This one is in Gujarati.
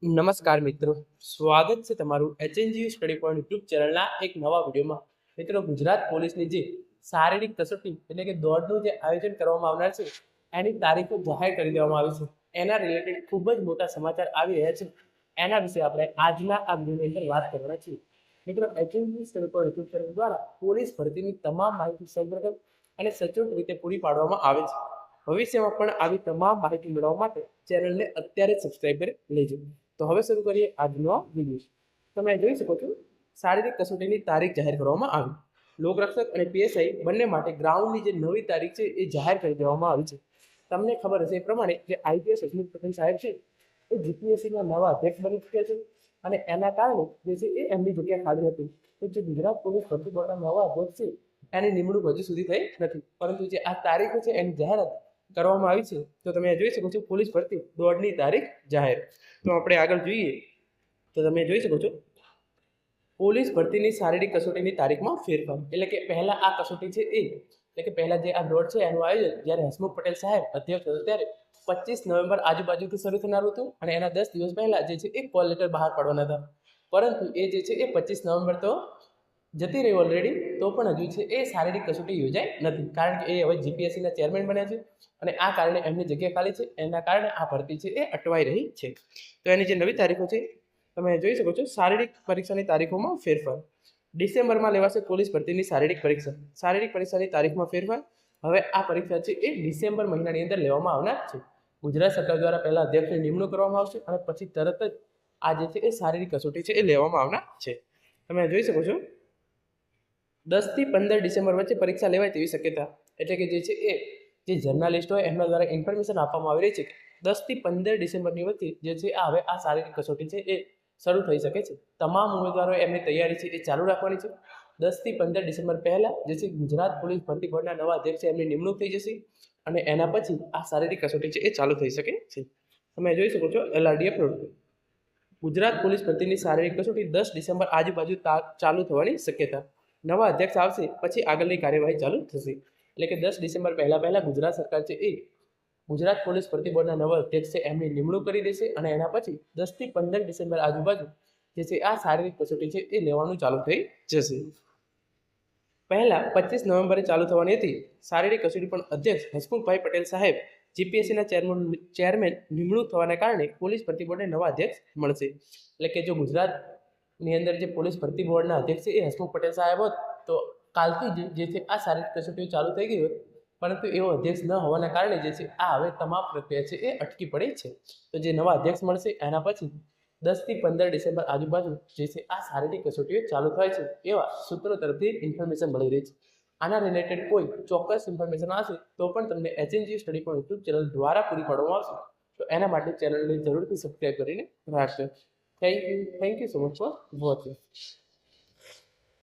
નમસ્કાર મિત્રો, સ્વાગત છે તમારું એચએનજી સ્ટડી પોઈન્ટ યુટ્યુબ ચેનલના એક નવા વિડીયોમાં. મિત્રો, ગુજરાત પોલીસની જે શારીરિક કસોટી એટલે કે દોડનું જે આયોજન કરવામાં આવનાર છે એની તારીખો જાહેર કરી દેવામાં આવી છે. એના રિલેટેડ ખૂબ જ મોટા સમાચાર આવી રહ્યા છે. એના વિશે આપણે આજના આ વિડીયોની અંદર વાત કરવાના છીએ. મિત્રો, HNG study point YouTube channel દ્વારા પોલીસ ભરતીની તમામ માહિતી સૌપ્રથમ અને સચોટ રીતે પૂરી પાડવામાં આવે છે. ભવિષ્યમાં પણ આવી તમામ માહિતી મેળવવા માટે ચેનલને અત્યારે જ સબસ્ક્રાઇબ કરી લેજો. તો હવે શરૂ કરીએ આજનો વિડીયો. તમે જોઈ શકો છો, શારીરિક કસોટીની તારીખ જાહેર કરવામાં આવી. લોકરક્ષક અને પીએસઆઈ બંને માટે ગ્રાઉન્ડની જે નવી તારીખ છે એ જાહેર કરી દેવામાં આવી છે. તમને ખબર હશે એ પ્રમાણે જે આઈપીએસ હસમુખ પટેલ સાહેબ છે એ જીપીએસસીના નવા અધ્યક્ષ બની ચૂક્યા છે અને એના કારણે જે છે એ એમની જગ્યા ખાલી હતી. તો જે ગુજરાત પોલીસ ભરતી બોર્ડના નવા અધ્યક્ષ છે એની નિમણૂક હજુ સુધી થઈ નથી, પરંતુ જે આ તારીખો છે એની જાહેરાત કરવામાં આવી છે. તો તમે જોઈ શકો છો, પોલીસ ભરતી દોડની તારીખ જાહેર. તો આપણે આગળ જોઈએ તો તમે જોઈ શકો છો, પોલીસ ભરતીની શારીરિક કસોટીની તારીખમાં ફેરફાર. એટલે કે પહેલા આ કસોટી છે એ એટલે કે પહેલા જે આ દોડ છે એનું આયોજન જ્યારે હસમુખ પટેલ સાહેબ અધ્યક્ષ હતા ત્યારે 25 નવેમ્બર આજુબાજુથી શરૂ થનારું હતું અને એના 10 દિવસ પહેલા જે છે એક કોલ લેટર બહાર પાડવાના હતા. પરંતુ એ જે છે એ 25 નવેમ્બર તો જતી રહી ઓલરેડી, તો પણ હજુ છે એ શારીરિક કસોટી યોજાઈ નથી, કારણ કે એ હવે જીપીએસસીના ચેરમેન બન્યા છે અને આ કારણે એમની જગ્યા ખાલી છે. એના કારણે આ ભરતી છે એ અટવાઈ રહી છે. તો એની જે નવી તારીખો છે તમે જોઈ શકો છો. શારીરિક પરીક્ષાની તારીખોમાં ફેરફાર. ડિસેમ્બરમાં લેવાશે પોલીસ ભરતીની શારીરિક પરીક્ષા. શારીરિક પરીક્ષાની તારીખમાં ફેરફાર. હવે આ પરીક્ષા છે એ ડિસેમ્બર મહિનાની અંદર લેવામાં આવનાર છે. ગુજરાત સરકાર દ્વારા પહેલા અધ્યક્ષની નિમણૂક કરવામાં આવશે અને પછી તરત જ આ જે છે એ શારીરિક કસોટી છે એ લેવામાં આવનાર છે. તમે જોઈ શકો છો, 10 થી 15 ડિસેમ્બર વચ્ચે પરીક્ષા લેવાય તેવી શક્યતા. એટલે કે જે છે એ જે જર્નાલિસ્ટ હોય એમના દ્વારા ઇન્ફોર્મેશન આપવામાં આવી રહી છે કે 10 થી 15 ડિસેમ્બરની વચ્ચે જે છે હવે આ શારીરિક કસોટી છે એ શરૂ થઈ શકે છે. તમામ ઉમેદવારો એમની તૈયારી છે એ ચાલુ રાખવાની છે. 10 થી 15 ડિસેમ્બર પહેલા જે છે ગુજરાત પોલીસ ભરતી બોર્ડના નવા અધ્યક્ષ એમની નિમણૂક થઈ જશે અને એના પછી આ શારીરિક કસોટી છે એ ચાલુ થઈ શકે છે. તમે જોઈ શકો છો, એલઆરડી અપલોડ. ગુજરાત પોલીસ ભરતીની શારીરિક કસોટી 10 ડિસેમ્બર આજુબાજુ ચાલુ થવાની શક્યતા. નવા અધ્યક્ષ આવશે પછી આગળની કાર્યવાહી ચાલુ થશે. એટલે કે 10 ડિસેમ્બર પહેલા ગુજરાત સરકાર છે એ ગુજરાત પોલીસ ભરતી બોર્ડના નવા અધ્યક્ષ છે એમની નિમણૂક કરી દેશે અને એના પછી 10 થી 15 ડિસેમ્બર આજુબાજુ જે છે આ શારીરિક કસોટી છે એ લેવાનું ચાલુ થઈ જશે. પહેલા 25 નવેમ્બરે ચાલુ થવાની હતી શારીરિક કસોટી, પણ અધ્યક્ષ હસમુખભાઈ પટેલ સાહેબ જીપીએસસીના ચેરમેન નિમણૂક થવાને કારણે પોલીસ ભરતી બોર્ડને નવા અધ્યક્ષ મળશે. એટલે કે જો ગુજરાતની અંદર જે પોલીસ ભરતી બોર્ડના અધ્યક્ષ છે એ હસમુખ પટેલ સાહેબ હોત તો કાલથી જે છે આ શારીરિક કસોટીઓ ચાલુ થઈ ગઈ હોત, પરંતુ એવો અધ્યક્ષ ન હોવાના કારણે જે છે આ હવે તમામ પ્રક્રિયા છે એ અટકી પડી છે. તો જે નવા અધ્યક્ષ મળશે એના પછી 10 થી 15 ડિસેમ્બર આજુબાજુ જે છે આ શારીરિક કસોટીઓ ચાલુ થાય છે એવા સૂત્રો તરફથી ઇન્ફોર્મેશન મળી રહી છે. આના રિલેટેડ કોઈ ચોક્કસ ઇન્ફોર્મેશન આવશે તો પણ તમને HNG study point YouTube channel દ્વારા પૂરી પાડવામાં આવશે. તો એના માટે ચેનલને જરૂરથી સબસ્ક્રાઈબ કરીને રાખજો. Thank you so much for watching.